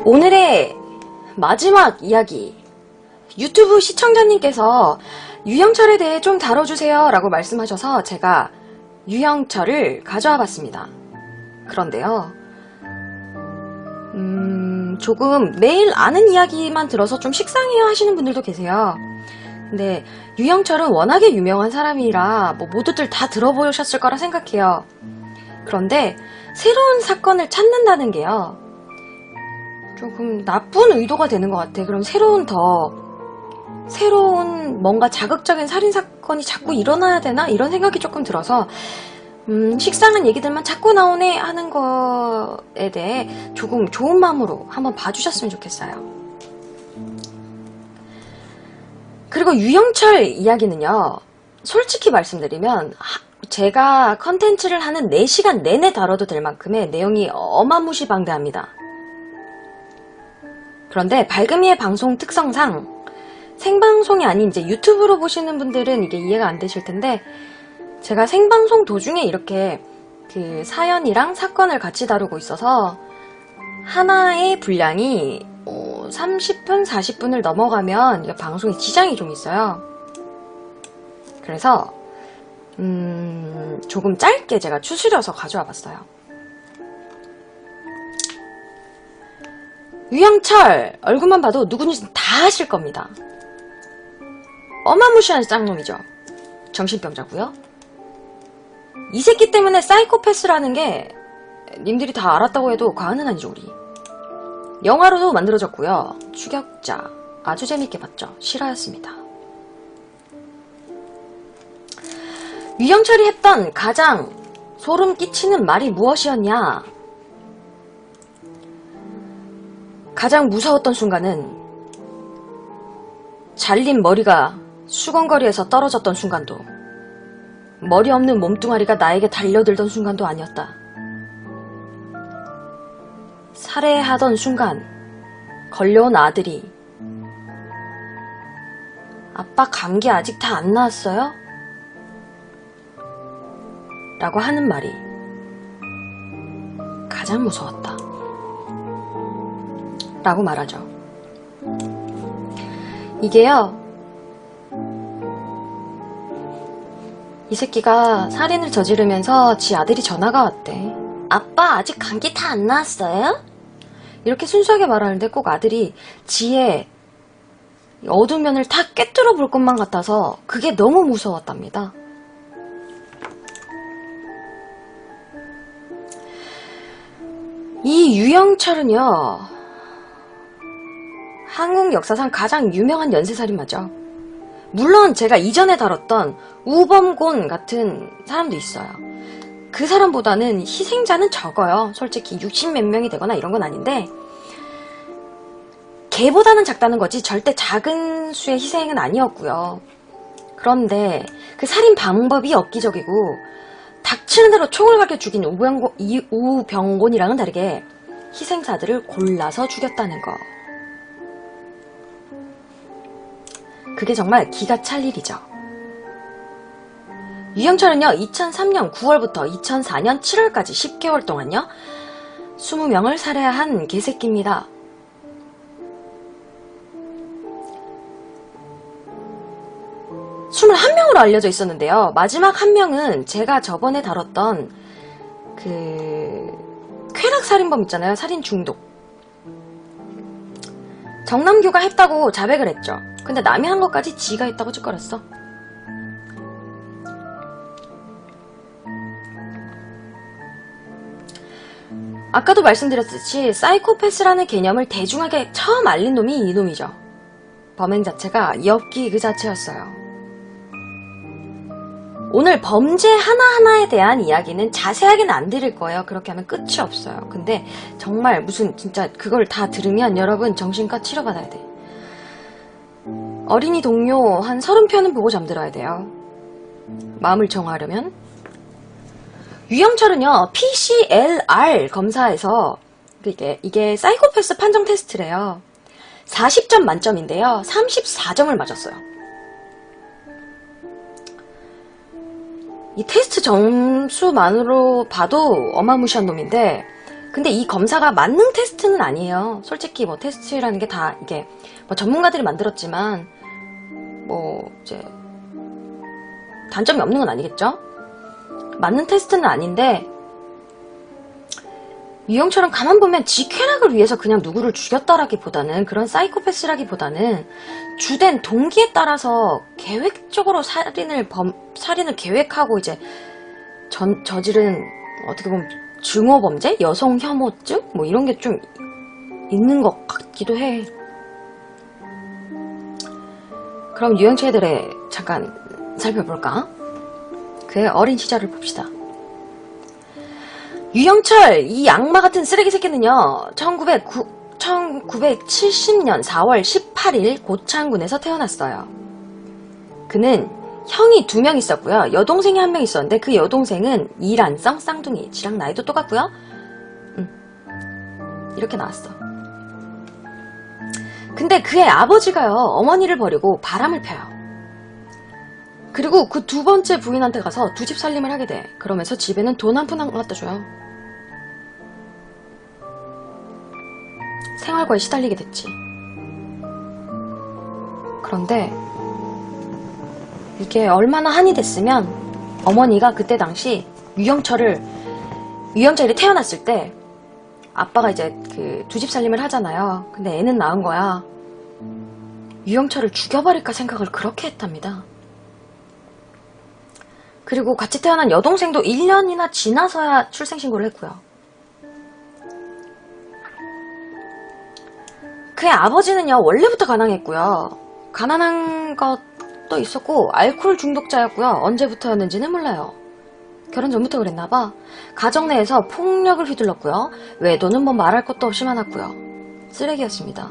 오늘의 마지막 이야기. 유튜브 시청자님께서 유영철에 대해 좀 다뤄주세요 라고 말씀하셔서 제가 유영철을 가져와 봤습니다. 그런데요, 조금 매일 아는 이야기만 들어서 좀 식상해요 하시는 분들도 계세요. 근데 유영철은 워낙에 유명한 사람이라 모두들 다 들어보셨을 거라 생각해요. 그런데 새로운 사건을 찾는다는 게요, 조금 나쁜 의도가 되는 것 같아. 그럼 새로운 뭔가 자극적인 살인사건이 자꾸 일어나야 되나? 이런 생각이 조금 들어서 식상한 얘기들만 자꾸 나오네 하는 거에 대해 조금 좋은 마음으로 한번 봐주셨으면 좋겠어요. 그리고 유영철 이야기는요, 솔직히 말씀드리면 제가 컨텐츠를 하는 4시간 내내 다뤄도 될 만큼의 내용이 어마무시방대합니다. 그런데 발금이의 방송 특성상 생방송이 아닌 이제 유튜브로 보시는 분들은 이게 이해가 안 되실 텐데, 제가 생방송 도중에 이렇게 그 사연이랑 사건을 같이 다루고 있어서 하나의 분량이 30분, 40분을 넘어가면 이게 방송에 지장이 좀 있어요. 그래서 조금 짧게 제가 추스려서 가져와 봤어요. 유영철 얼굴만 봐도 누구인지 다 아실 겁니다. 어마무시한 짱놈이죠. 정신병자고요. 이 새끼 때문에 사이코패스라는 게 님들이 다 알았다고 해도 과언은 아니죠. 우리 영화로도 만들어졌고요. 추격자 아주 재밌게 봤죠. 실화였습니다. 유영철이 했던 가장 소름 끼치는 말이 무엇이었냐? 가장 무서웠던 순간은 잘린 머리가 수건거리에서 떨어졌던 순간도, 머리 없는 몸뚱아리가 나에게 달려들던 순간도 아니었다. 살해하던 순간 걸려온 아들이 아빠 감기 아직 다 안 나았어요? 라고 하는 말이 가장 무서웠다 라고 말하죠. 이게요, 이 새끼가 살인을 저지르면서 지 아들이 전화가 왔대. 아빠 아직 감기 다 안 나았어요? 이렇게 순수하게 말하는데 꼭 아들이 지의 어두운 면을 다 꿰뚫어 볼 것만 같아서 그게 너무 무서웠답니다. 이 유영철은요, 한국 역사상 가장 유명한 연쇄살인마죠. 물론 제가 이전에 다뤘던 우범곤 같은 사람도 있어요. 그 사람보다는 희생자는 적어요. 솔직히 60몇 명이 되거나 이런 건 아닌데, 걔보다는 작다는 거지 절대 작은 수의 희생은 아니었고요. 그런데 그 살인 방법이 엽기적이고 닥치는 대로 총을 박여 죽인 우병곤이랑은 다르게 희생자들을 골라서 죽였다는 거. 그게 정말 기가 찰 일이죠. 유영철은요, 2003년 9월부터 2004년 7월까지 10개월 동안요, 20명을 살해한 개새끼입니다. (21) 명으로 알려져 있었는데요. 마지막 한 명은 제가 저번에 다뤘던 그 쾌락살인범 있잖아요. 살인 중독. 정남규가 했다고 자백을 했죠. 근데 남이 한 것까지 지가 했다고 찌꺼렸어. 아까도 말씀드렸듯이 사이코패스라는 개념을 대중하게 처음 알린 놈이 이놈이죠. 범행 자체가 엽기 그 자체였어요. 오늘 범죄 하나하나에 대한 이야기는 자세하게는 안 드릴 거예요. 그렇게 하면 끝이 없어요. 근데 정말 무슨 진짜 그걸 다 들으면 여러분 정신과 치료받아야 돼. 어린이 동요 한 30편은 보고 잠들어야 돼요. 마음을 정화하려면. 유영철은요, PCLR 검사에서 이게 사이코패스 판정 테스트래요. 40점 만점인데요, 34점을 맞았어요. 이 테스트 점수만으로 봐도 어마무시한 놈인데 근데 이 검사가 만능 테스트는 아니에요. 솔직히 뭐 테스트라는 게 다 이게 뭐 전문가들이 만들었지만 뭐 이제 단점이 없는 건 아니겠죠? 만능 테스트는 아닌데 유영철은 가만 보면 지 쾌락을 위해서 그냥 누구를 죽였다라기보다는 그런 사이코패스라기보다는 주된 동기에 따라서 계획적으로 살인을 계획하고 이제 저지른 어떻게 보면 증오범죄? 여성 혐오증? 뭐 이런 게 좀 있는 것 같기도 해. 그럼 유영철들의 잠깐 살펴볼까? 그의 어린 시절을 봅시다. 유영철, 이 악마 같은 쓰레기 새끼는요, 1970년 4월 18일 고창군에서 태어났어요. 그는 형이 2명 있었고요. 여동생이 1명 있었는데 그 여동생은 이란성 쌍둥이. 지랑 나이도 똑같고요. 이렇게 나왔어. 근데 그의 아버지가요, 어머니를 버리고 바람을 펴요. 그리고 그 2번째 부인한테 가서 2집 살림을 하게 돼. 그러면서 집에는 돈 한 푼 안 갖다 줘요. 생활고에 시달리게 됐지. 그런데 이게 얼마나 한이 됐으면 어머니가 그때 당시 유영철이 태어났을 때 아빠가 이제 그 2집 살림을 하잖아요. 근데 애는 낳은 거야. 유영철을 죽여버릴까 생각을 그렇게 했답니다. 그리고 같이 태어난 여동생도 1년이나 지나서야 출생신고를 했고요. 그의 아버지는요, 원래부터 가난했고요. 가난한 것도 있었고 알코올 중독자였고요. 언제부터였는지는 몰라요. 결혼 전부터 그랬나봐. 가정 내에서 폭력을 휘둘렀고요. 외도는 뭐 말할 것도 없이 많았고요. 쓰레기였습니다.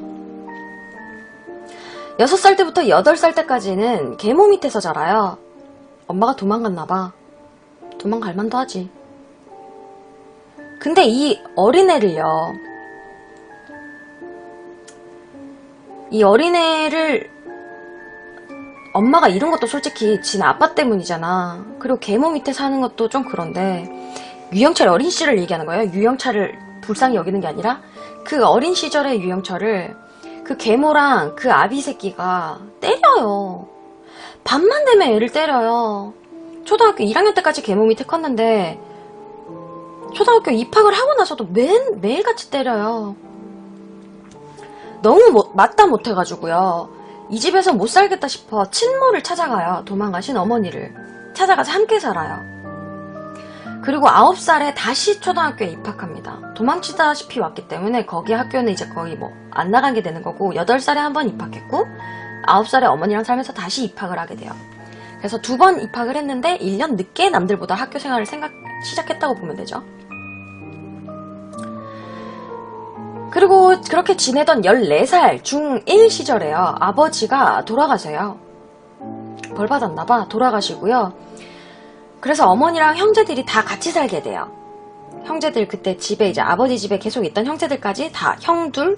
6살 때부터 8살 때까지는 계모 밑에서 자라요. 엄마가 도망갔나봐. 도망갈 만도 하지. 근데 이 어린애를 엄마가 잃은 것도 솔직히 진 아빠 때문이잖아. 그리고 계모 밑에 사는 것도 좀 그런데 유영철 어린 시절을 얘기하는 거예요. 유영철을 불쌍히 여기는 게 아니라 그 어린 시절의 유영철을 그 계모랑 그 아비 새끼가 때려요. 밤만 되면 애를 때려요. 초등학교 1학년 때까지 계모 밑에 컸는데 초등학교 입학을 하고 나서도 매일같이 때려요. 너무 맞다 못해가지고요. 이 집에서 못 살겠다 싶어 친모를 찾아가요. 도망가신 어머니를 찾아가서 함께 살아요. 그리고 9살에 다시 초등학교에 입학합니다. 도망치다시피 왔기 때문에 거기 학교는 이제 거의 뭐 안 나가게 되는 거고 8살에 한 번 입학했고 9살에 어머니랑 살면서 다시 입학을 하게 돼요. 그래서 2번 입학을 했는데 1년 늦게 남들보다 학교 생활을 시작했다고 보면 되죠. 그리고 그렇게 지내던 14살 중1 시절에요. 아버지가 돌아가세요. 벌 받았나봐. 돌아가시고요. 그래서 어머니랑 형제들이 다 같이 살게 돼요. 형제들 그때 집에 이제 아버지 집에 계속 있던 형제들까지 다 형둘,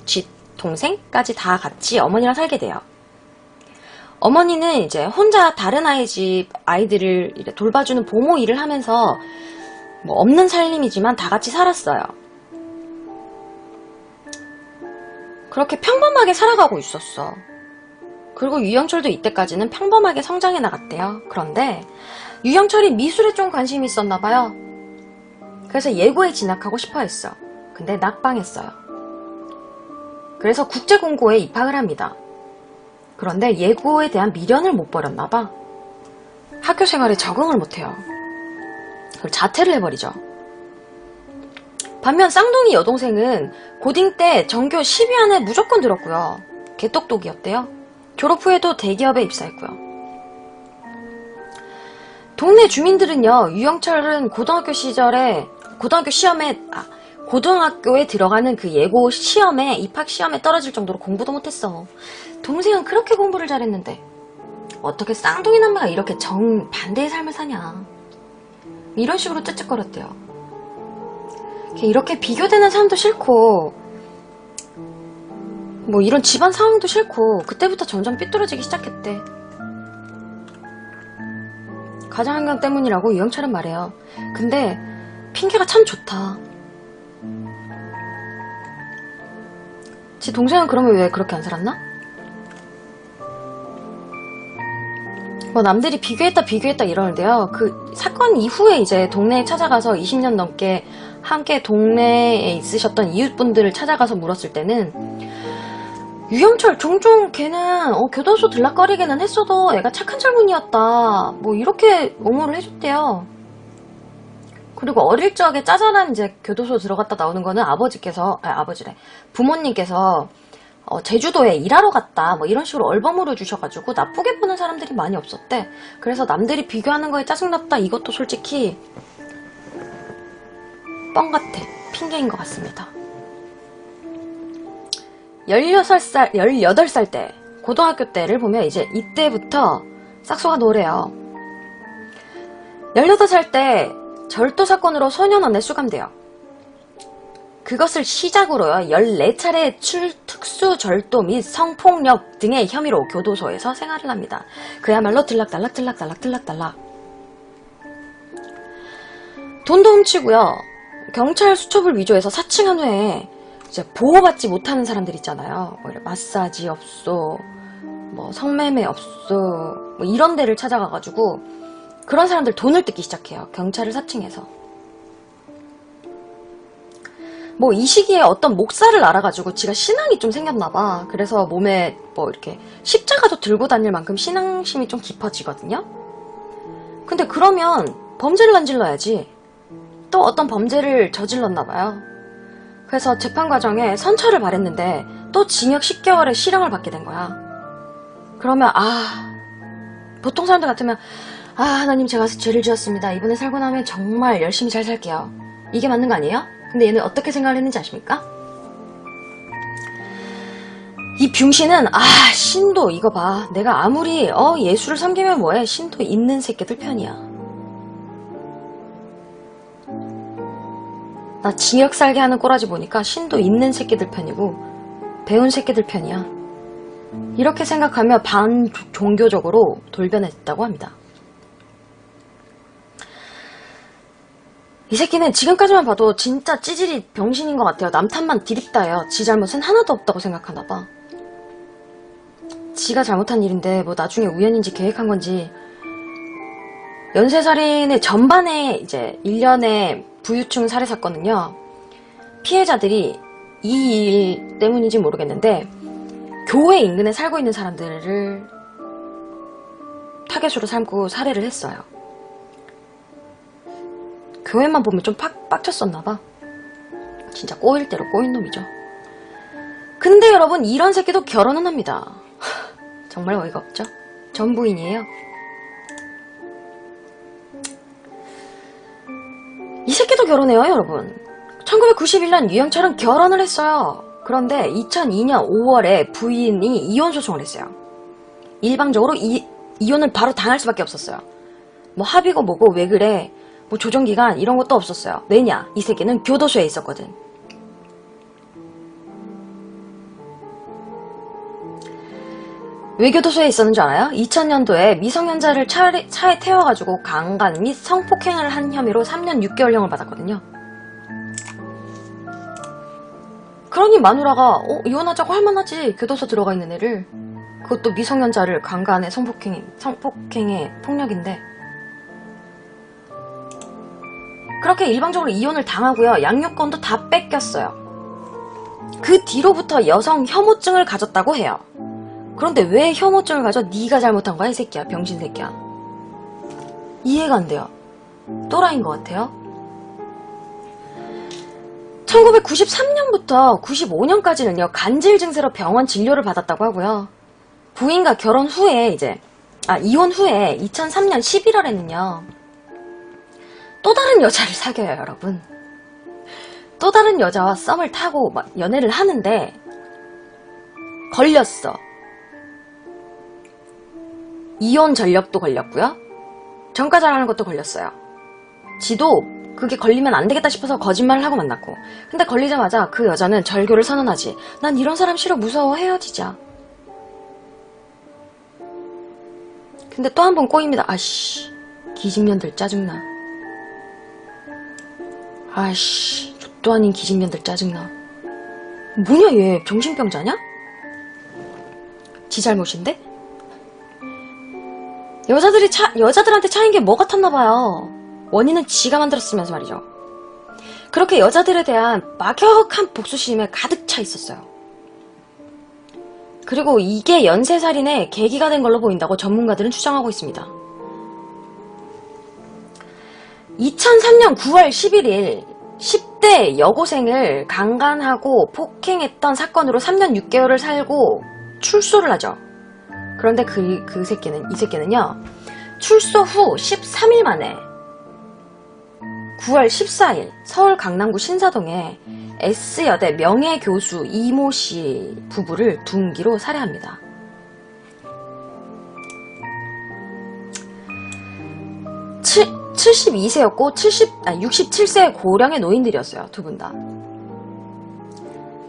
동생까지 다 같이 어머니랑 살게 돼요. 어머니는 이제 혼자 다른 아이 집 아이들을 돌봐주는 보모 일을 하면서 뭐 없는 살림이지만 다 같이 살았어요. 그렇게 평범하게 살아가고 있었어. 그리고 유영철도 이때까지는 평범하게 성장해 나갔대요. 그런데 유영철이 미술에 좀 관심이 있었나 봐요. 그래서 예고에 진학하고 싶어 했어. 근데 낙방했어요. 그래서 국제공고에 입학을 합니다. 그런데 예고에 대한 미련을 못 버렸나 봐. 학교 생활에 적응을 못해요. 그걸 자퇴를 해버리죠. 반면 쌍둥이 여동생은 고딩 때 전교 10위 안에 무조건 들었고요. 개똑똑이었대요. 졸업 후에도 대기업에 입사했고요. 동네 주민들은요, 유영철은 고등학교에 들어가는 그 예고 시험에, 입학 시험에 떨어질 정도로 공부도 못했어. 동생은 그렇게 공부를 잘했는데 어떻게 쌍둥이 남매가 이렇게 정반대의 삶을 사냐. 이런 식으로 쯧쯧거렸대요. 이렇게 비교되는 사람도 싫고 뭐 이런 집안 상황도 싫고 그때부터 점점 삐뚤어지기 시작했대. 가정환경 때문이라고 유영철은 말해요. 근데 핑계가 참 좋다. 지 동생은 그러면 왜 그렇게 안 살았나? 뭐 남들이 비교했다 이러는데요. 그 사건 이후에 이제 동네에 찾아가서 20년 넘게 함께 동네에 있으셨던 이웃분들을 찾아가서 물었을 때는 유영철 종종 걔는 교도소 들락거리기는 했어도 애가 착한 젊은이였다. 뭐 이렇게 옹호를 해줬대요. 그리고 어릴 적에 짜잘한 이제 교도소 들어갔다 나오는 거는 부모님께서 제주도에 일하러 갔다 뭐 이런 식으로 얼버무려 주셔가지고 나쁘게 보는 사람들이 많이 없었대. 그래서 남들이 비교하는 거에 짜증났다 이것도 솔직히 뻥 같아. 핑계인 것 같습니다. 18살 때 고등학교 때를 보면 이제 이때부터 싹수가 노래요. 18살 때 절도 사건으로 소년원에 수감돼요. 그것을 시작으로요 14차례 특수 절도 및 성폭력 등의 혐의로 교도소에서 생활을 합니다. 그야말로 들락달락 돈도 훔치고요. 경찰 수첩을 위조해서 사칭한 후에 이제 보호받지 못하는 사람들 있잖아요. 뭐 마사지 업소, 뭐 성매매 업소 뭐 이런 데를 찾아가가지고 그런 사람들 돈을 뜯기 시작해요. 경찰을 사칭해서. 뭐 이 시기에 어떤 목사를 알아가지고 지가 신앙이 좀 생겼나봐. 그래서 몸에 뭐 이렇게 십자가도 들고 다닐 만큼 신앙심이 좀 깊어지거든요. 근데 그러면 범죄를 저질러야지. 또 어떤 범죄를 저질렀나봐요. 그래서 재판 과정에 선처를 바랬는데 또 징역 10개월의 실형을 받게 된 거야. 그러면 보통 사람들 같으면 하나님 제가 죄를 지었습니다. 이번에 살고 나면 정말 열심히 잘 살게요. 이게 맞는 거 아니에요? 근데 얘는 어떻게 생각을 했는지 아십니까? 이 병신은 신도 이거 봐. 내가 아무리 예수를 섬기면 뭐해. 신도 있는 새끼들 편이야. 나 징역 살게 하는 꼬라지 보니까 신도 있는 새끼들 편이고 배운 새끼들 편이야. 이렇게 생각하며 반종교적으로 돌변했다고 합니다. 이 새끼는 지금까지만 봐도 진짜 찌질이 병신인 것 같아요. 남 탓만 디립다해요. 지 잘못은 하나도 없다고 생각하나봐. 지가 잘못한 일인데 뭐 나중에 우연인지 계획한 건지. 연쇄살인의 전반에 이제 1년의 부유층 살해 사건은요. 피해자들이 이 일 때문인지 모르겠는데 교회 인근에 살고 있는 사람들을 타겟으로 삼고 살해를 했어요. 교회만 보면 좀 빡쳤었나봐. 진짜 꼬일 대로 꼬인 놈이죠. 근데 여러분 이런 새끼도 결혼은 합니다. 정말 어이가 없죠? 전 부인이에요. 이 새끼도 결혼해요 여러분. 1991년 유영철은 결혼을 했어요. 그런데 2002년 5월에 부인이 이혼 소송을 했어요. 일방적으로 이혼을 바로 당할 수밖에 없었어요. 뭐 합의고 뭐고 왜 그래 뭐 조정기간 이런 것도 없었어요. 왜냐? 이 새끼는 교도소에 있었거든. 왜 교도소에 있었는 줄 알아요? 2000년도에 미성년자를 차에 태워가지고 강간 및 성폭행을 한 혐의로 3년 6개월형을 받았거든요. 그러니 마누라가 이혼하자고 할만하지. 교도소 들어가 있는 애를. 그것도 미성년자를 강간에 성폭행에 폭력인데. 그렇게 일방적으로 이혼을 당하고요. 양육권도 다 뺏겼어요. 그 뒤로부터 여성 혐오증을 가졌다고 해요. 그런데 왜 혐오증을 가져? 네가 잘못한 거야 이 새끼야. 병신 새끼야. 이해가 안 돼요. 또라이인 것 같아요. 1993년부터 95년까지는요. 간질 증세로 병원 진료를 받았다고 하고요. 부인과 결혼 후에 이혼 후에 2003년 11월에는요. 또 다른 여자를 사귀어요 여러분. 또 다른 여자와 썸을 타고 막 연애를 하는데 걸렸어. 이혼 전력도 걸렸고요. 전과자라는 것도 걸렸어요. 지도 그게 걸리면 안 되겠다 싶어서 거짓말을 하고 만났고. 근데 걸리자마자 그 여자는 절교를 선언하지. 난 이런 사람 싫어 무서워 헤어지자. 근데 또 한 번 꼬입니다. 아씨 기집년들 짜증나. 아씨 족도 아닌 기집년들 짜증나. 뭐냐 얘 정신병자냐? 지 잘못인데? 여자들한테 차인 게 뭐 같았나봐요. 원인은 지가 만들었으면서 말이죠. 그렇게 여자들에 대한 막역한 복수심에 가득 차 있었어요. 그리고 이게 연쇄살인의 계기가 된 걸로 보인다고 전문가들은 추정하고 있습니다. 2003년 9월 11일 10대 여고생을 강간하고 폭행했던 사건으로 3년 6개월을 살고 출소를 하죠. 그런데 이 새끼는요, 출소 후 13일 만에 9월 14일 서울 강남구 신사동에 S여대 명예교수 이모 씨 부부를 둔기로 살해합니다. 칠 72세였고 67세의 고령의 노인들이었어요. 두 분 다.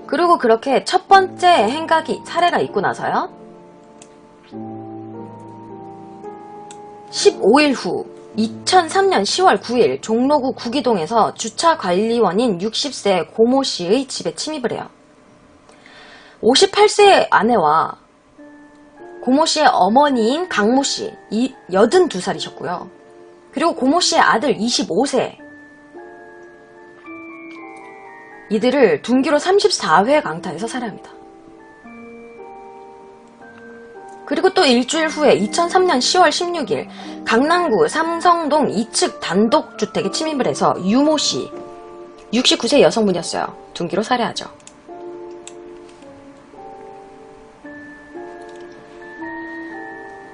그리고 그렇게 첫 번째 사례가 있고 나서요. 15일 후 2003년 10월 9일 종로구 구기동에서 주차관리원인 60세 고모 씨의 집에 침입을 해요. 58세의 아내와 고모 씨의 어머니인 강모 씨 82살이셨고요. 그리고 고모 씨의 아들 25세, 이들을 둔기로 34회 강탈해서 살해합니다. 그리고 또 일주일 후에 2003년 10월 16일 강남구 삼성동 2층 단독주택에 침입을 해서 유모 씨, 69세 여성분이었어요. 둔기로 살해하죠.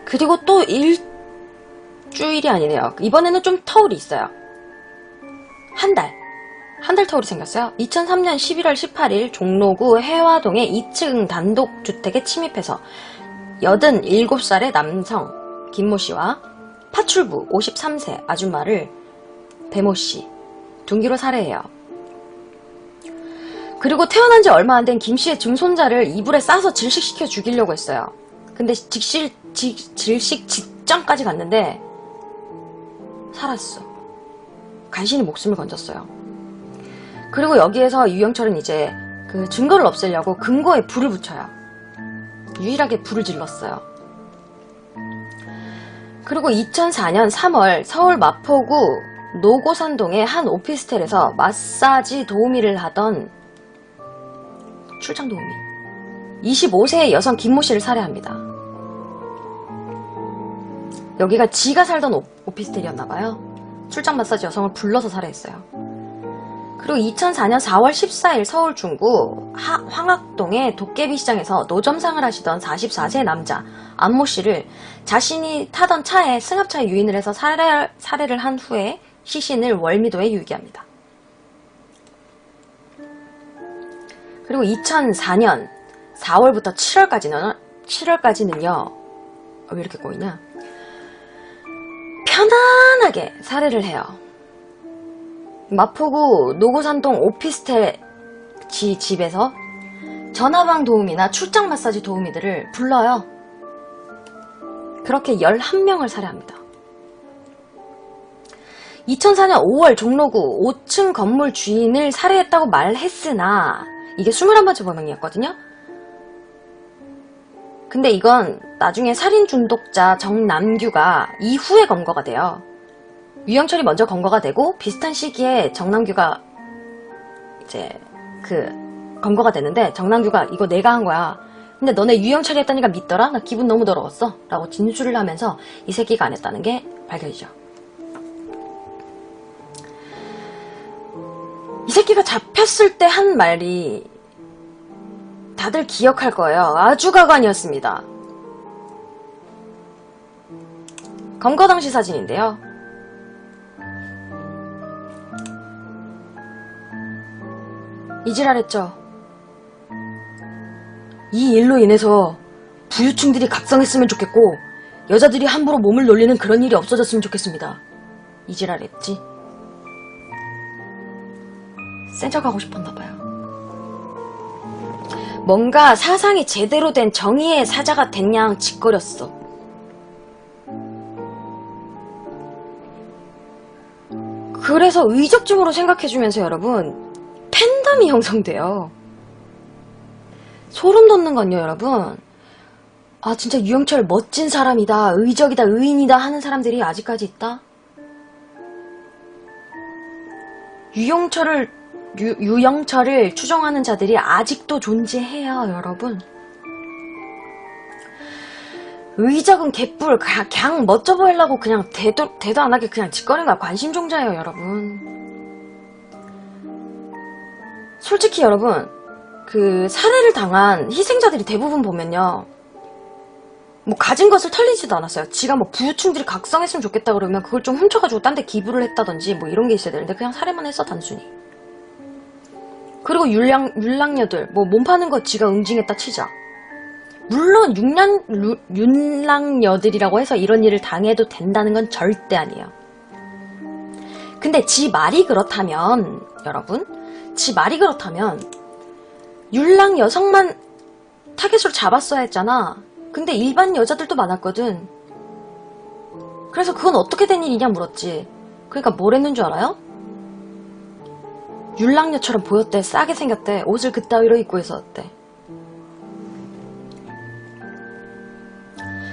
그리고 또 일주일이 아니네요. 이번에는 좀 터울이 있어요. 한 달 터울이 생겼어요. 2003년 11월 18일 종로구 해화동의 2층 단독주택에 침입해서 87살의 남성 김모 씨와 파출부 53세 아줌마를 배모 씨 둔기로 살해해요. 그리고 태어난 지 얼마 안 된 김 씨의 증손자를 이불에 싸서 질식시켜 죽이려고 했어요. 근데 질식 직전까지 갔는데 살았어. 간신히 목숨을 건졌어요. 그리고 여기에서 유영철은 이제 그 증거를 없애려고 근거에 불을 붙여요. 유일하게 불을 질렀어요. 그리고 2004년 3월 서울 마포구 노고산동의 한 오피스텔에서 마사지 도우미를 하던 출장 도우미 25세의 여성 김모 씨를 살해합니다. 여기가 지가 살던 오피스텔이었나봐요. 출장 마사지 여성을 불러서 살해했어요. 그리고 2004년 4월 14일 서울 중구 황학동의 도깨비 시장에서 노점상을 하시던 44세 남자 안모 씨를 자신이 타던 차에 승합차에 유인을 해서 살해를 한 후에 시신을 월미도에 유기합니다. 그리고 2004년 4월부터 7월까지는요 왜 이렇게 꼬이냐, 편안하게 살해를 해요. 마포구 노고산동 오피스텔 집에서 전화방 도우미나 출장 마사지 도우미들을 불러요. 그렇게 11명을 살해합니다. 2004년 5월 종로구 5층 건물 주인을 살해했다고 말했으나 이게 21번째 범행이었거든요. 근데 이건 나중에 살인 중독자 정남규가 이후에 검거가 돼요. 유영철이 먼저 검거가 되고 비슷한 시기에 정남규가 이제 검거가 되는데 정남규가 이거 내가 한 거야. 근데 너네 유영철이 했다니까 믿더라? 나 기분 너무 더러웠어. 라고 진술을 하면서 이 새끼가 안 했다는 게 밝혀지죠. 이 새끼가 잡혔을 때 한 말이 다들 기억할 거예요. 아주 가관이었습니다. 검거 당시 사진인데요. 이지랄했죠. 이 일로 인해서 부유층들이 각성했으면 좋겠고 여자들이 함부로 몸을 놀리는 그런 일이 없어졌으면 좋겠습니다. 이지랄했지. 센 척하고 싶었나봐요. 뭔가 사상이 제대로 된 정의의 사자가 된양 짓거렸어. 그래서 의적증으로 생각해주면서 여러분 팬덤이 형성돼요. 소름 돋는 건요, 여러분. 아, 진짜 유영철 멋진 사람이다, 의적이다, 의인이다 하는 사람들이 아직까지 있다? 유영철을 추종하는 자들이 아직도 존재해요, 여러분. 의적은 개뿔, 그냥 멋져 보이려고 그냥 대도 안 하게 그냥 짓거리는 거야. 관심종자예요, 여러분. 솔직히 여러분, 그 살해를 당한 희생자들이 대부분 보면요, 뭐 가진 것을 털리지도 않았어요. 지가 뭐 부유층들이 각성했으면 좋겠다 그러면 그걸 좀 훔쳐가지고 딴 데 기부를 했다든지 뭐 이런 게 있어야 되는데 그냥 살해만 했어, 단순히. 그리고 율랑녀들 뭐 몸 파는 거 지가 응징했다 치자. 물론 율랑녀들이라고 해서 이런 일을 당해도 된다는 건 절대 아니에요. 근데 지 말이 그렇다면, 여러분, 지 말이 그렇다면 율랑 여성만 타겟으로 잡았어야 했잖아. 근데 일반 여자들도 많았거든. 그래서 그건 어떻게 된 일이냐 물었지. 그러니까 뭘 했는 줄 알아요? 율랑녀처럼 보였대. 싸게 생겼대. 옷을 그따위로 입고 있었대.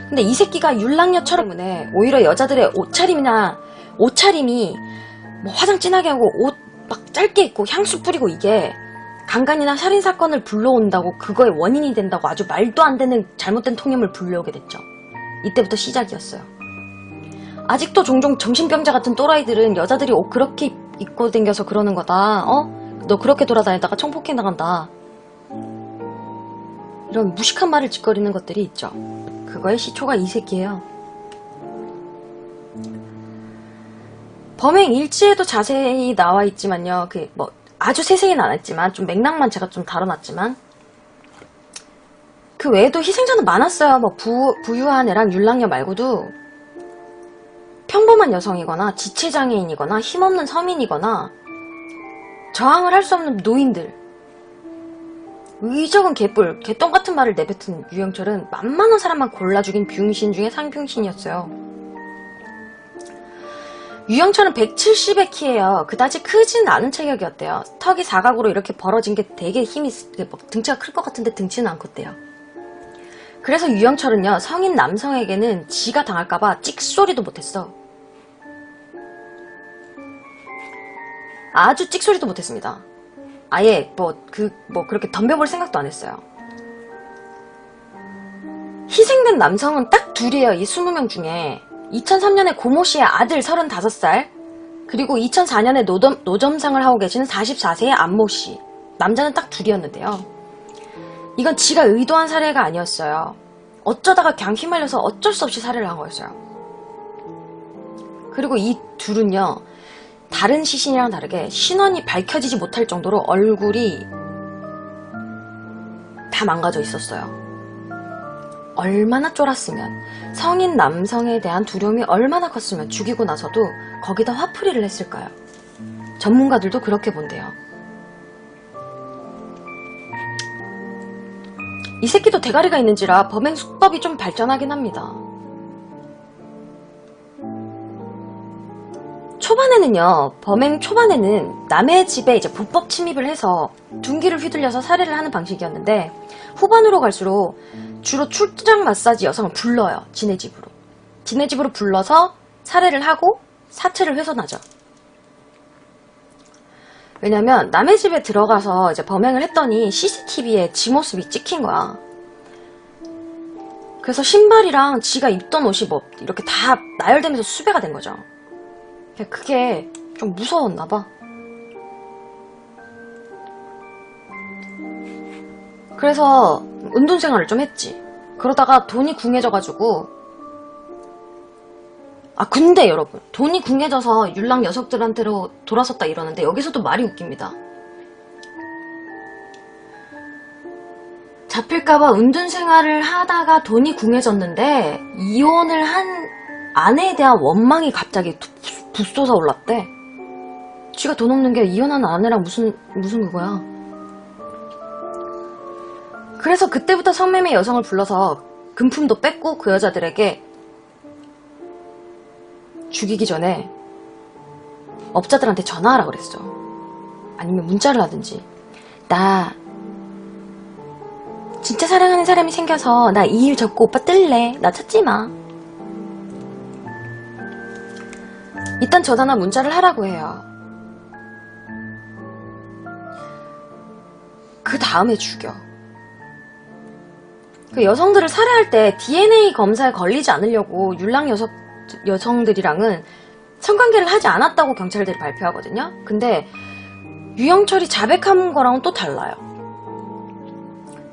근데 이 새끼가 율랑녀처럼 때문에 오히려 여자들의 옷차림이 뭐 화장 진하게 하고 옷 막 짧게 입고 향수 뿌리고 이게 강간이나 살인사건을 불러온다고, 그거의 원인이 된다고 아주 말도 안 되는 잘못된 통념을 불러오게 됐죠. 이때부터 시작이었어요. 아직도 종종 정신병자 같은 또라이들은 여자들이 옷 그렇게 입고 댕겨서 그러는 거다. 너 그렇게 돌아다니다가 성폭행 당한다. 이런 무식한 말을 짓거리는 것들이 있죠. 그거의 시초가 이 새끼예요. 범행 일지에도 자세히 나와 있지만요. 아주 세세히는 안 했지만 좀 맥락만 제가 좀 다뤄놨지만 그 외에도 희생자는 많았어요. 뭐 부유한 애랑 율랑녀 말고도 평범한 여성이거나 지체장애인이거나 힘없는 서민이거나 저항을 할 수 없는 노인들. 의적은 개뿔, 개똥 같은 말을 내뱉은 유영철은 만만한 사람만 골라 죽인 병신 중에 상병신이었어요. 유영철은 170의 키예요. 그다지 크진 않은 체격이었대요. 턱이 사각으로 이렇게 벌어진 게 되게 등치가 클 것 같은데 등치는 안 컸대요. 그래서 유영철은요, 성인 남성에게는 지가 당할까봐 찍소리도 못했어. 아주 찍소리도 못했습니다. 아예 그렇게 덤벼볼 생각도 안 했어요. 희생된 남성은 딱 둘이에요. 이 20명 중에. 2003년에 고모 씨의 아들 35살, 그리고 2004년에 노점상을 하고 계시는 44세의 안모 씨. 남자는 딱 둘이었는데요. 이건 지가 의도한 살해가 아니었어요. 어쩌다가 그냥 휘말려서 어쩔 수 없이 살해를 한 거였어요. 그리고 이 둘은요, 다른 시신이랑 다르게 신원이 밝혀지지 못할 정도로 얼굴이 다 망가져 있었어요. 얼마나 쫄았으면, 성인 남성에 대한 두려움이 얼마나 컸으면 죽이고 나서도 거기다 화풀이를 했을까요? 전문가들도 그렇게 본대요. 이 새끼도 대가리가 있는지라 범행 수법이 좀 발전하긴 합니다. 범행 초반에는 남의 집에 이제 불법 침입을 해서 둔기를 휘둘려서 살해를 하는 방식이었는데, 후반으로 갈수록 주로 출장 마사지 여성을 불러요. 지네 집으로 불러서 살해를 하고 사체를 훼손하죠. 왜냐면 남의 집에 들어가서 이제 범행을 했더니 CCTV에 지 모습이 찍힌 거야. 그래서 신발이랑 지가 입던 옷이 뭐 이렇게 다 나열되면서 수배가 된 거죠. 그게 좀 무서웠나 봐. 그래서 은둔생활을 좀 했지. 그러다가 돈이 궁해져가지고, 근데 여러분, 돈이 궁해져서 율랑 녀석들한테로 돌아섰다 이러는데 여기서도 말이 웃깁니다. 잡힐까봐 은둔생활을 하다가 돈이 궁해졌는데 이혼을 한 아내에 대한 원망이 갑자기 부쏘서 올랐대. 쥐가 돈 없는 게 이혼한 아내랑 무슨 그거야. 그래서 그때부터 성매매 여성을 불러서 금품도 뺏고 그 여자들에게 죽이기 전에 업자들한테 전화하라 그랬어. 아니면 문자를 하든지, 나 사랑하는 사람이 생겨서 나 이 일 접고 오빠 뜰래. 나 찾지 마. 일단 전화나 문자를 하라고 해요. 그 다음에 죽여. 그 여성들을 살해할 때 DNA 검사에 걸리지 않으려고 율랑 여성들이랑은 성관계를 하지 않았다고 경찰들이 발표하거든요. 근데 유영철이 자백한 거랑은 또 달라요.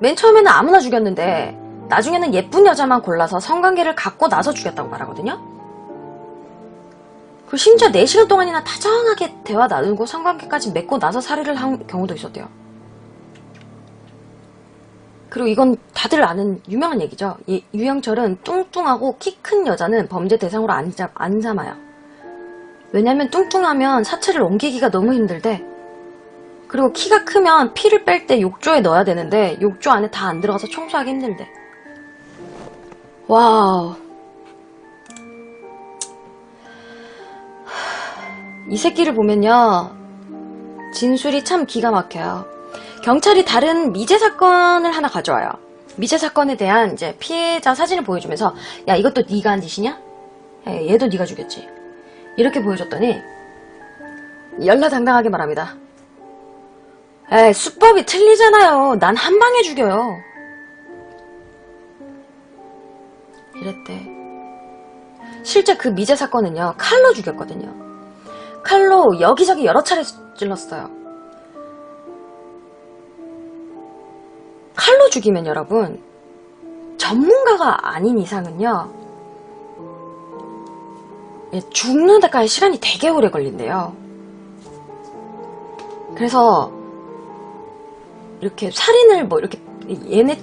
맨 처음에는 아무나 죽였는데 나중에는 예쁜 여자만 골라서 성관계를 갖고 나서 죽였다고 말하거든요. 그리고 심지어 4시간 동안이나 다정하게 대화 나누고 성관계까지 맺고 나서 살해를 한 경우도 있었대요. 그리고 이건 다들 아는 유명한 얘기죠. 유영철은 뚱뚱하고 키 큰 여자는 범죄 대상으로 안 삼아요. 왜냐면 뚱뚱하면 사체를 옮기기가 너무 힘들대. 그리고 키가 크면 피를 뺄 때 욕조에 넣어야 되는데 욕조 안에 다 안 들어가서 청소하기 힘들대. 와우. 이 새끼를 보면요, 진술이 참 기가 막혀요. 경찰이 다른 미제 사건을 하나 가져와요. 미제 사건에 대한 이제 피해자 사진을 보여주면서 야, 이것도 네가 한 짓이냐? 얘도 네가 죽였지. 이렇게 보여줬더니 열나당당하게 말합니다. 수법이 틀리잖아요. 난 한 방에 죽여요. 이랬대. 실제 그 미제 사건은요, 칼로 죽였거든요. 칼로 여기저기 여러 차례 찔렀어요. 칼로 죽이면 여러분, 전문가가 아닌 이상은요, 죽는 데까지 시간이 되게 오래 걸린대요. 그래서 이렇게 살인을 뭐 이렇게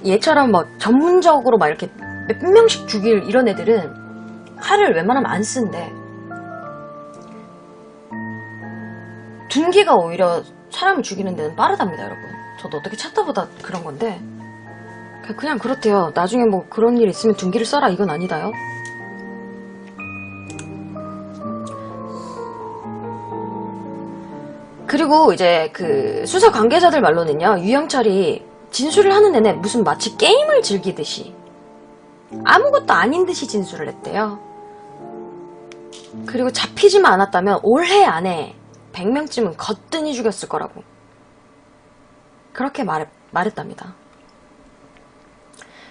얘처럼 뭐 전문적으로 막 이렇게 몇 명씩 죽일 이런 애들은 칼을 웬만하면 안 쓴대. 둔기가 오히려 사람을 죽이는 데는 빠르답니다, 여러분. 저도 어떻게 찾다 보다 그런 건데 그냥 그렇대요. 나중에 뭐 그런 일 있으면 둔기를 써라 이건 아니다요. 그리고 이제 그 수사 관계자들 말로는요, 유영철이 진술을 하는 내내 무슨 마치 게임을 즐기듯이 아무것도 아닌 듯이 진술을 했대요. 그리고 잡히지만 않았다면 올해 안에 100명쯤은 거뜬히 죽였을 거라고 그렇게 말했답니다.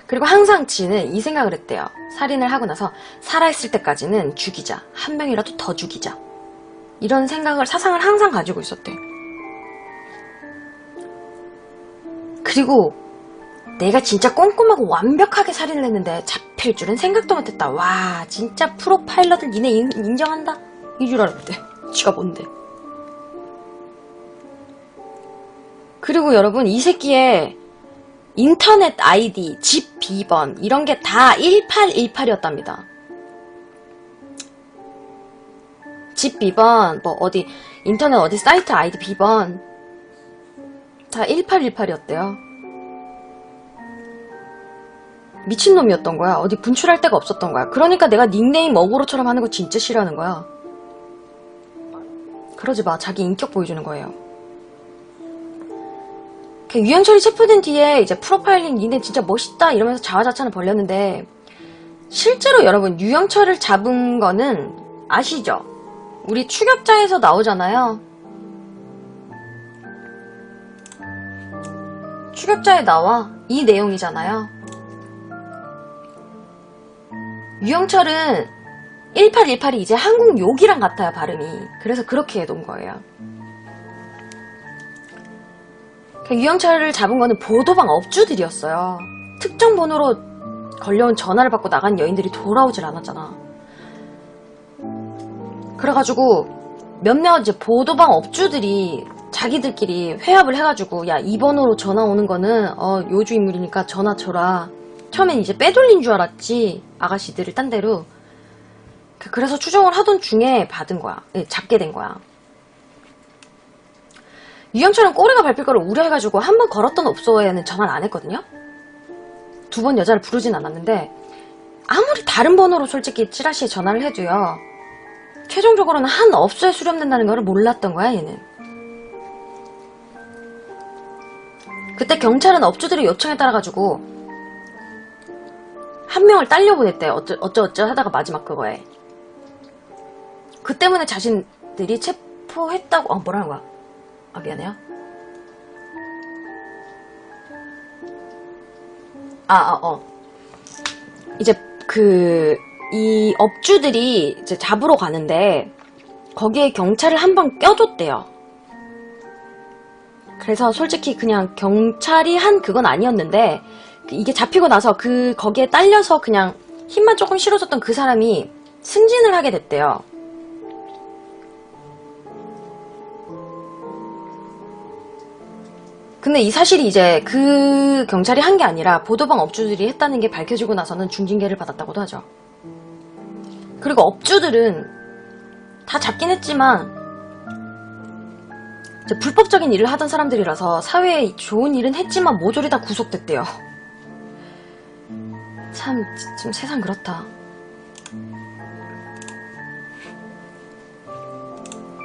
그리고 항상 지는 이 생각을 했대요. 살인을 하고 나서 살아있을 때까지는 죽이자. 한 명이라도 더 죽이자. 이런 사상을 항상 가지고 있었대. 그리고 내가 진짜 꼼꼼하고 완벽하게 살인을 했는데 잡힐 줄은 생각도 못했다. 와, 진짜 프로파일러들 니네 인정한다? 이 줄 알았대. 지가 뭔데. 그리고 여러분, 이 새끼의 인터넷 아이디, 집 비번 이런 게 다 1818이었답니다. 집 비번, 뭐 어디 인터넷 어디 사이트 아이디 비번 다 1818이었대요. 미친놈이었던 거야. 어디 분출할 데가 없었던 거야. 그러니까 내가 닉네임 어그로처럼 하는 거 진짜 싫어하는 거야. 그러지 마. 자기 인격 보여주는 거예요. 유영철이 체포된 뒤에 이제 프로파일링 니네 진짜 멋있다 이러면서 자화자찬을 벌였는데, 실제로 여러분 유영철을 잡은 거는 아시죠? 우리 추격자에서 나오잖아요. 추격자에 나와 이 내용이잖아요. 유영철은 1818이 이제 한국 욕이랑 같아요, 발음이. 그래서 그렇게 해놓은 거예요. 유영철을 잡은 거는 보도방 업주들이었어요. 특정 번호로 걸려온 전화를 받고 나간 여인들이 돌아오질 않았잖아. 그래가지고 몇몇 이제 보도방 업주들이 자기들끼리 회합을 해가지고, 야, 이 번호로 전화 오는 거는 요주 인물이니까 전화 줘라. 처음엔 이제 빼돌린 줄 알았지, 아가씨들을 딴 데로. 그래서 추정을 하던 중에 받은 거야. 잡게 된 거야. 유영철은 꼬리가 밟힐 거를 우려해가지고 한 번 걸었던 업소에는 전화를 안 했거든요. 2번 여자를 부르진 않았는데, 아무리 다른 번호로 솔직히 찌라시에 전화를 해도요, 최종적으로는 한 업소에 수렴된다는 걸 몰랐던 거야, 얘는. 그때 경찰은 업주들의 요청에 따라가지고 한 명을 딸려보냈대요. 어쩌어쩌 하다가 마지막 그거에. 그 때문에 자신들이 체포했다고, 뭐라는 거야? 아, 미안해요. 이제 이 업주들이 이제 잡으러 가는데, 거기에 경찰을 한 번 껴줬대요. 그래서 솔직히 그냥 경찰이 한 그건 아니었는데, 이게 잡히고 나서 거기에 딸려서 그냥 힘만 조금 실어줬던 그 사람이 승진을 하게 됐대요. 근데 이 사실이 이제 그 경찰이 한 게 아니라 보도방 업주들이 했다는 게 밝혀지고 나서는 중징계를 받았다고도 하죠. 그리고 업주들은 다 잡긴 했지만 이제 불법적인 일을 하던 사람들이라서 사회에 좋은 일은 했지만 모조리 다 구속됐대요. 참 세상 그렇다.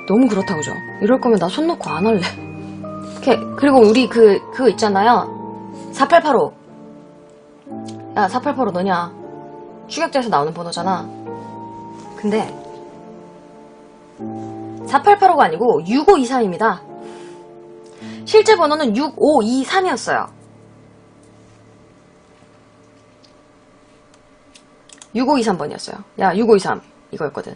너무 그렇다, 그죠? 이럴 거면 나 손 놓고 안 할래. 그리고 우리 그거 있잖아요. 4885. 야, 4885 너냐? 추격자에서 나오는 번호잖아. 근데 4885가 아니고 6523입니다. 실제 번호는 6523이었어요. 6523번이었어요. 야, 6523 이거였거든.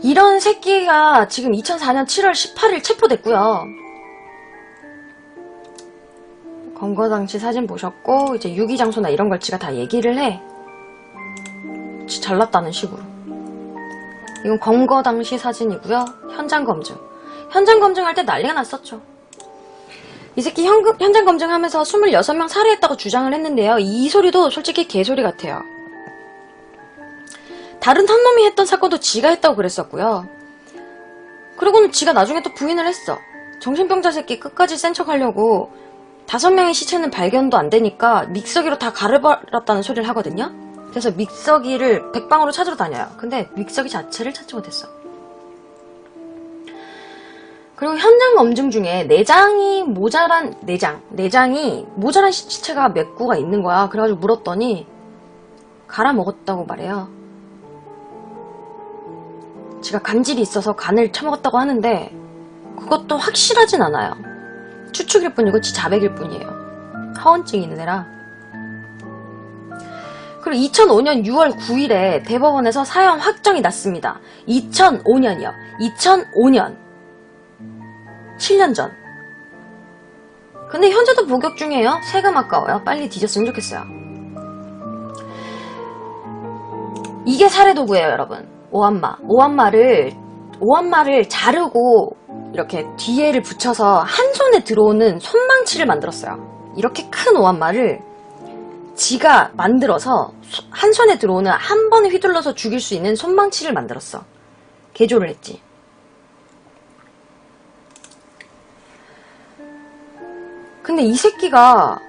이런 새끼가 지금 2004년 7월 18일 체포됐고요. 검거 당시 사진 보셨고 이제 유기장소나 이런 걸 지가 다 얘기를 해. 잘났다는 식으로. 이건 검거 당시 사진이고요. 현장 검증. 현장 검증할 때 난리가 났었죠. 이 새끼 현장 검증하면서 26명 살해했다고 주장을 했는데요. 이 소리도 솔직히 개소리 같아요. 다른 한 놈이 했던 사건도 지가 했다고 그랬었고요. 그리고는 지가 나중에 또 부인을 했어. 정신병자 새끼 끝까지 센 척하려고 5명의 시체는 발견도 안 되니까 믹서기로 다 가려버렸다는 소리를 하거든요. 그래서 믹서기를 백방으로 찾으러 다녀요. 근데 믹서기 자체를 찾지 못했어. 그리고 현장 검증 중에 내장이 모자란 시체가 몇 구가 있는 거야. 그래가지고 물었더니 갈아 먹었다고 말해요. 지가 간질이 있어서 간을 처먹었다고 하는데 그것도 확실하진 않아요. 추측일 뿐이고 지 자백일 뿐이에요. 하원증이 있는 애라. 그리고 2005년 6월 9일에 대법원에서 사형 확정이 났습니다. 2005년이요. 2005년. 7년 전. 근데 현재도 복역 중이에요. 세금 아까워요. 빨리 뒤졌으면 좋겠어요. 이게 살해도구예요, 여러분. 오한마를 자르고 이렇게 뒤에를 붙여서 한 손에 들어오는 손망치를 만들었어요. 이렇게 큰 오한마를 지가 만들어서 한 손에 들어오는 한 번에 휘둘러서 죽일 수 있는 손망치를 만들었어. 개조를 했지. 근데 이 새끼가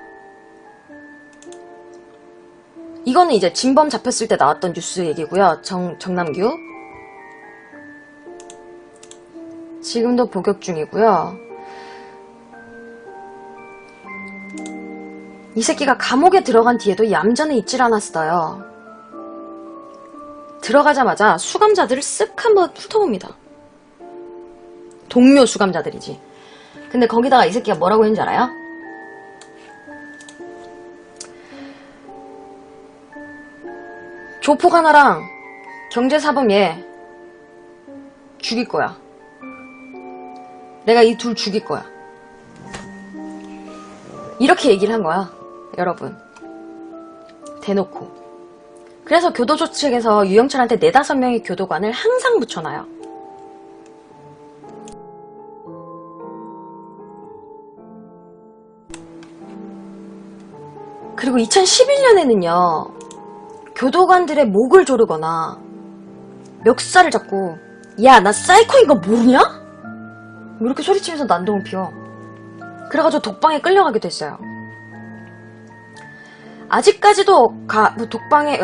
이거는 이제 진범 잡혔을 때 나왔던 뉴스 얘기고요. 정남규 지금도 복역 중이고요. 이 새끼가 감옥에 들어간 뒤에도 얌전히 있질 않았어요. 들어가자마자 수감자들을 쓱 한번 훑어봅니다. 동료 수감자들이지. 근데 거기다가 이 새끼가 뭐라고 했는지 알아요? 조폭 하나랑 경제사범 얘 죽일 거야. 내가 이 둘 죽일 거야. 이렇게 얘기를 한 거야. 여러분. 대놓고. 그래서 교도소 측에서 유영철한테 4-5명의 교도관을 항상 붙여놔요. 그리고 2011년에는요. 교도관들의 목을 조르거나 멱살을 잡고 야, 나 사이코인 거 모르냐? 이렇게 소리치면서 난동을 피워. 그래가지고 독방에 끌려가기도 했어요. 아직까지도 독방에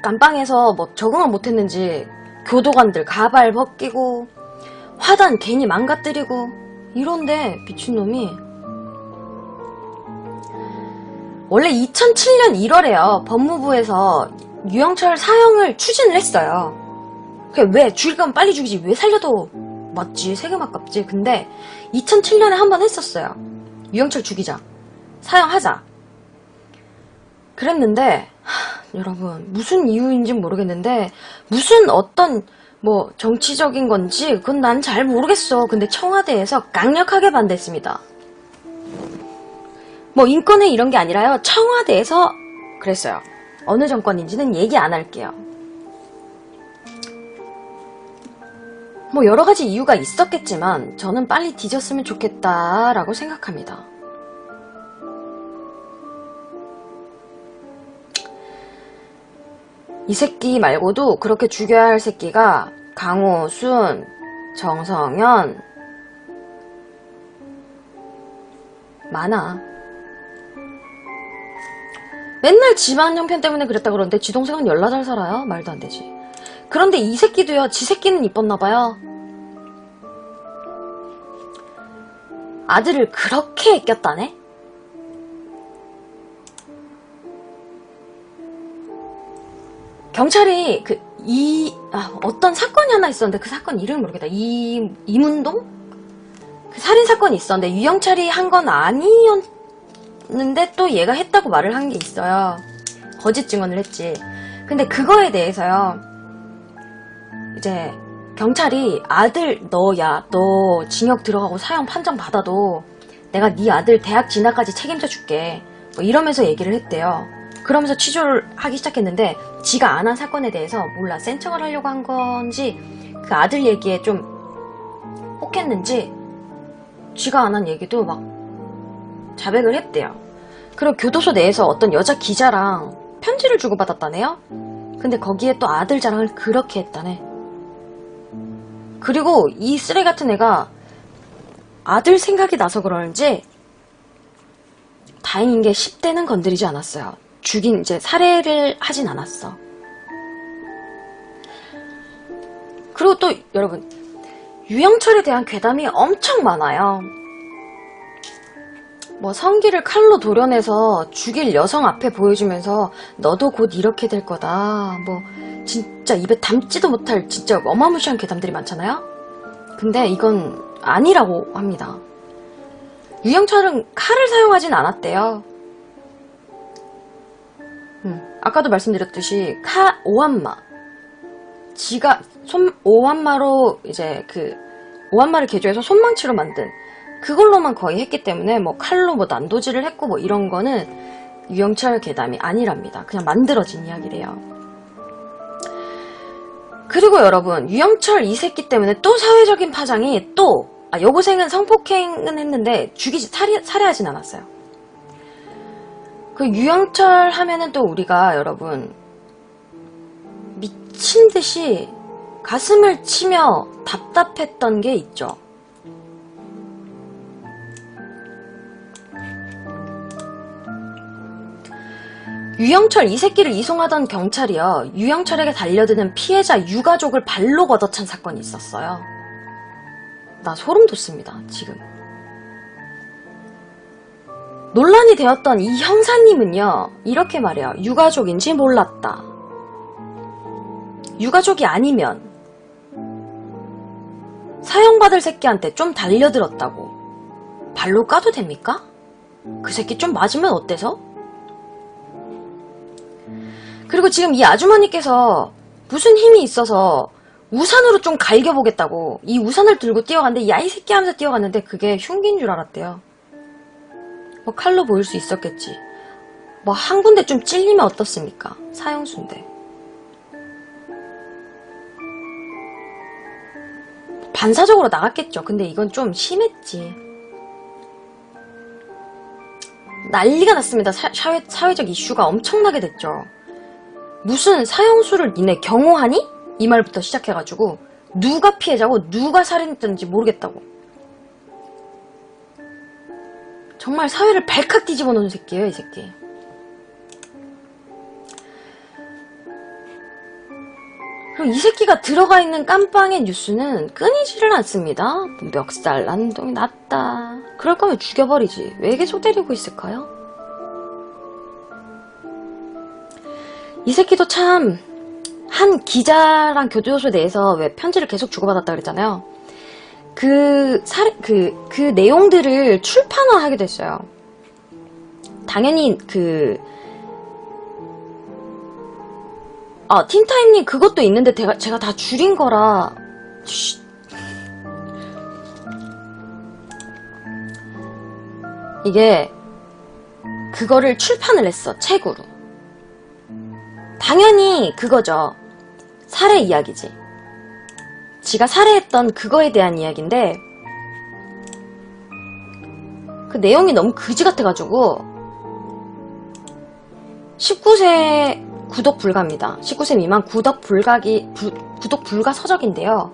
감방에서 적응을 못했는지 교도관들 가발 벗기고 화단 괜히 망가뜨리고 이런데 미친놈이 원래 2007년 1월에요. 법무부에서 유영철 사형을 추진을 했어요. 왜 죽일 거면 빨리 죽이지, 왜 살려도 맞지, 세금 아깝지. 근데 2007년에 한 번 했었어요. 유영철 죽이자, 사형하자 그랬는데, 여러분 무슨 이유인지는 모르겠는데, 무슨 어떤 뭐 정치적인 건지 그건 난 잘 모르겠어. 근데 청와대에서 강력하게 반대했습니다. 뭐 인권회 이런 게 아니라요, 청와대에서 그랬어요. 어느 정권인지는 얘기 안 할게요. 뭐 여러 가지 이유가 있었겠지만 저는 빨리 뒤졌으면 좋겠다라고 생각합니다. 이 새끼 말고도 그렇게 죽여야 할 새끼가 강호순, 정성현 많아. 맨날 집안 형편 때문에 그랬다 그러는데 지 동생은 열나 잘 살아요? 말도 안 되지. 그런데 이 새끼도요, 지 새끼는 이뻤나봐요. 아들을 그렇게 아꼈다네? 경찰이 어떤 사건이 하나 있었는데 그 사건 이름을 모르겠다. 이문동? 그 살인사건이 있었는데 유영철이 한 건 아니었는데 또 얘가 했다고 말을 한 게 있어요. 거짓 증언을 했지. 근데 그거에 대해서요, 이제 경찰이 아들 너 징역 들어가고 사형 판정 받아도 내가 네 아들 대학 진학까지 책임져 줄게, 뭐 이러면서 얘기를 했대요. 그러면서 취조를 하기 시작했는데 지가 안 한 사건에 대해서 몰라, 센 척을 하려고 한 건지 그 아들 얘기에 좀 혹했는지 지가 안 한 얘기도 막 자백을 했대요. 그리고 교도소 내에서 어떤 여자 기자랑 편지를 주고받았다네요. 근데 거기에 또 아들 자랑을 그렇게 했다네. 그리고 이 쓰레기 같은 애가 아들 생각이 나서 그러는지 다행인 게 10대는 건드리지 않았어요. 이제 살해를 하진 않았어. 그리고 또 여러분, 유영철에 대한 괴담이 엄청 많아요. 뭐 성기를 칼로 도려내서 죽일 여성 앞에 보여주면서 너도 곧 이렇게 될 거다, 뭐 진짜 입에 담지도 못할 진짜 어마무시한 괴담들이 많잖아요. 근데 이건 아니라고 합니다. 유영철은 칼을 사용하진 않았대요. 아까도 말씀드렸듯이 오한마, 지가 오한마로 이제 오한마를 개조해서 손망치로 만든 그걸로만 거의 했기 때문에 뭐 칼로 뭐 난도질을 했고 뭐 이런 거는 유영철 괴담이 아니랍니다. 그냥 만들어진 이야기래요. 그리고 여러분, 유영철 이 새끼 때문에 또 사회적인 파장이 여고생은 성폭행은 했는데 살해하진 않았어요. 그 유영철 하면은 또 우리가 여러분 미친 듯이 가슴을 치며 답답했던 게 있죠. 유영철 이 새끼를 이송하던 경찰이요, 유영철에게 달려드는 피해자 유가족을 발로 걷어찬 사건이 있었어요. 나 소름 돋습니다, 지금. 논란이 되었던 이 형사님은요, 이렇게 말해요. 유가족인지 몰랐다. 유가족이 아니면 사형받을 새끼한테 좀 달려들었다고 발로 까도 됩니까? 그 새끼 좀 맞으면 어때서? 그리고 지금 이 아주머니께서 무슨 힘이 있어서 우산으로 좀 갈겨보겠다고 이 우산을 들고 뛰어갔는데, 야 이 새끼 하면서 뛰어갔는데 그게 흉기인 줄 알았대요. 뭐 칼로 보일 수 있었겠지. 뭐 한 군데 좀 찔리면 어떻습니까? 사형수인데. 반사적으로 나갔겠죠. 근데 이건 좀 심했지. 난리가 났습니다. 사회적 이슈가 엄청나게 됐죠. 무슨 사형수를 니네 경호하니? 이 말부터 시작해가지고 누가 피해자고 누가 살인했는지 모르겠다고. 정말 사회를 발칵 뒤집어 놓은 새끼예요, 이 새끼. 그리고 이 새끼가 들어가 있는 깜빵의 뉴스는 끊이지를 않습니다. 멱살 난동이 났다. 그럴 거면 죽여버리지. 왜 계속 때리고 있을까요? 이 새끼도 참, 한 기자랑 교도소 내에서 왜 편지를 계속 주고받았다 그랬잖아요. 그 내용들을 출판화하게 됐어요. 당연히 틴타임님 그것도 있는데 제가 다 줄인 거라. 이게 그거를 출판을 했어, 책으로. 당연히 그거죠. 살해 이야기지. 지가 살해했던 그거에 대한 이야기인데 그 내용이 너무 그지 같아가지고 19세 구독 불가입니다. 19세 미만 구독 불가 서적인데요.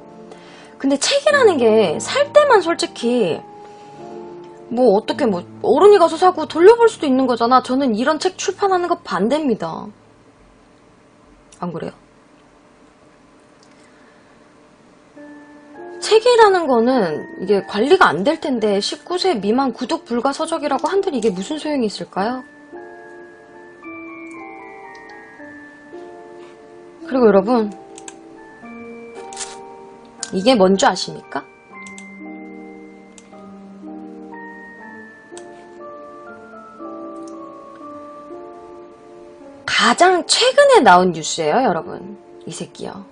근데 책이라는 게 살 때만 솔직히 뭐 어떻게 뭐 어른이 가서 사고 돌려볼 수도 있는 거잖아. 저는 이런 책 출판하는 거 반대입니다. 안 그래요? 책이라는 거는 이게 관리가 안 될 텐데 19세 미만 구독 불가 서적이라고 한들 이게 무슨 소용이 있을까요? 그리고 여러분, 이게 뭔지 아십니까? 가장 최근에 나온 뉴스예요, 여러분. 이 새끼요.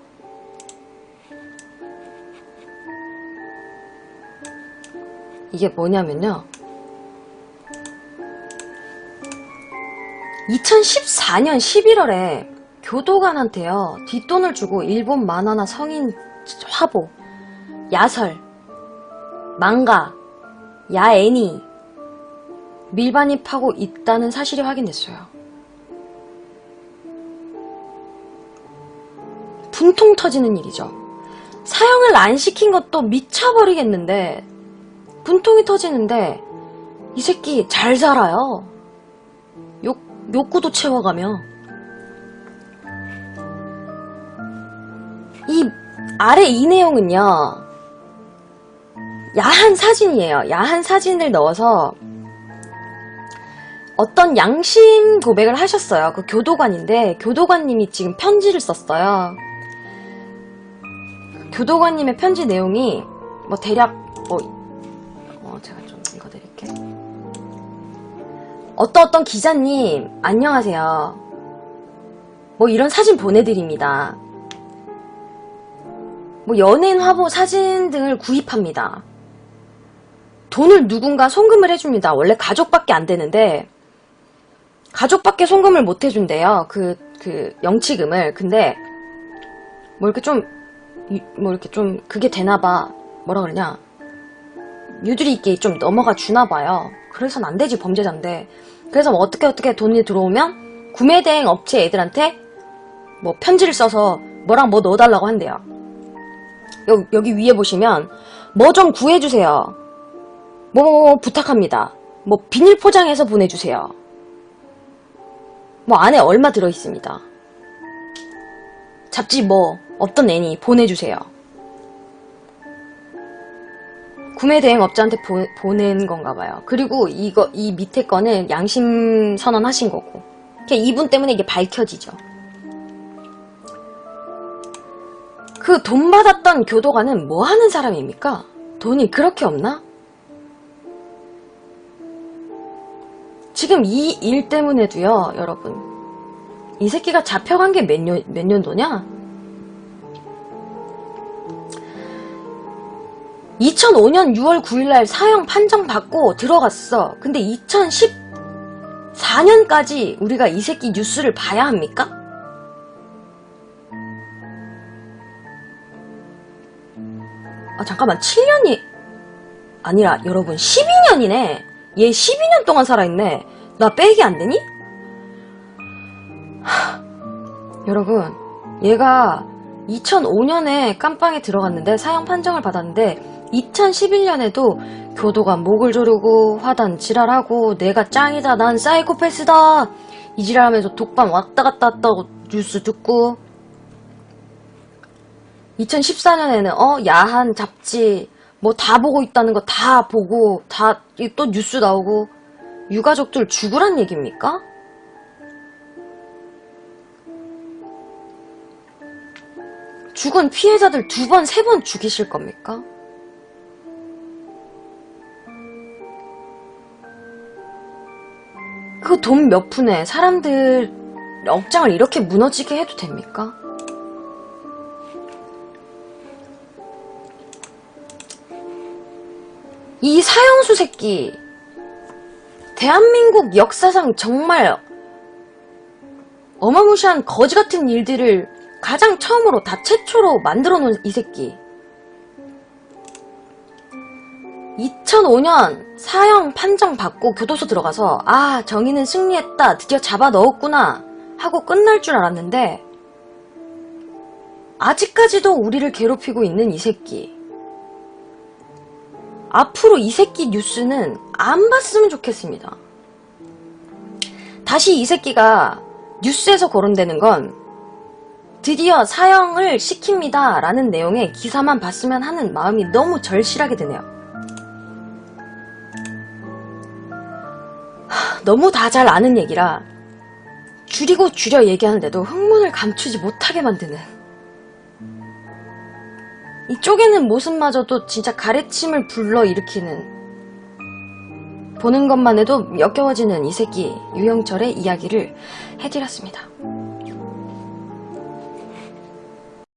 이게 뭐냐면요. 2014년 11월에 교도관한테요. 뒷돈을 주고 일본 만화나 성인 화보, 야설, 망가, 야애니 밀반입하고 있다는 사실이 확인됐어요. 분통 터지는 일이죠. 사형을 안 시킨 것도 미쳐버리겠는데 분통이 터지는데 이 새끼 잘 살아요. 욕구도 채워가며. 이 아래 이 내용은요, 야한 사진이에요. 야한 사진을 넣어서 어떤 양심 고백을 하셨어요. 그 교도관인데 교도관님이 지금 편지를 썼어요. 교도관님의 편지 내용이 뭐 대략 제가 좀 읽어드릴게요. 어떤 기자님 안녕하세요. 뭐 이런 사진 보내드립니다. 뭐 연예인 화보 사진 등을 구입합니다. 돈을 누군가 송금을 해줍니다. 원래 가족밖에 안 되는데 가족밖에 송금을 못 해준대요. 그 영치금을. 근데 뭐 이렇게 좀 그게 되나봐. 뭐라 그러냐, 유두리 있게 좀 넘어가 주나봐요. 그래서는 안 되지, 범죄자인데. 그래서 뭐 어떻게 돈이 들어오면 구매대행 업체 애들한테 뭐 편지를 써서 뭐랑 뭐 넣어달라고 한대요. 여기 위에 보시면 뭐 좀 구해주세요. 뭐 부탁합니다. 뭐 비닐 포장해서 보내주세요. 뭐 안에 얼마 들어있습니다. 잡지 뭐 어떤 애니 보내주세요. 구매대행 업자한테 보낸 건가 봐요. 그리고 이 밑에 거는 양심 선언하신 거고. 이분 때문에 이게 밝혀지죠. 그 돈 받았던 교도관은 뭐 하는 사람입니까? 돈이 그렇게 없나? 지금 이 일 때문에도요, 여러분. 이 새끼가 잡혀간 게 몇 년도냐? 2005년 6월 9일날 사형 판정받고 들어갔어. 근데 2014년까지 우리가 이 새끼 뉴스를 봐야 합니까? 잠깐만, 7년이 아니라 여러분 12년이네. 얘 12년 동안 살아있네. 나 빼기 안 되니? 여러분, 얘가 2005년에 깜빵에 들어갔는데 사형 판정을 받았는데 2011년에도 교도관 목을 조르고 화단 지랄하고 내가 짱이다, 난 사이코패스다 이 지랄하면서 독방 왔다 갔다 했다고 뉴스 듣고, 2014년에는 야한 잡지 뭐 다 보고 있다는 거 다 보고 다 또 뉴스 나오고. 유가족들 죽으란 얘기입니까? 죽은 피해자들 2번, 3번 죽이실 겁니까? 그거 돈 몇 푼에 사람들 업장을 이렇게 무너지게 해도 됩니까? 이 사형수 새끼, 대한민국 역사상 정말 어마무시한 거지 같은 일들을 가장 처음으로 다 최초로 만들어 놓은 이 새끼. 2005년 사형 판정 받고 교도소 들어가서 아, 정의는 승리했다, 드디어 잡아 넣었구나 하고 끝날 줄 알았는데 아직까지도 우리를 괴롭히고 있는 이 새끼. 앞으로 이 새끼 뉴스는 안 봤으면 좋겠습니다. 다시 이 새끼가 뉴스에서 거론되는 건 드디어 사형을 시킵니다 라는 내용의 기사만 봤으면 하는 마음이 너무 절실하게 드네요. 너무 다 잘 아는 얘기라 줄이고 줄여 얘기하는데도 흥문을 감추지 못하게 만드는, 이 쪼개는 모습마저도 진짜 가래침을 불러일으키는, 보는 것만 해도 역겨워지는 이 새끼 유영철의 이야기를 해드렸습니다.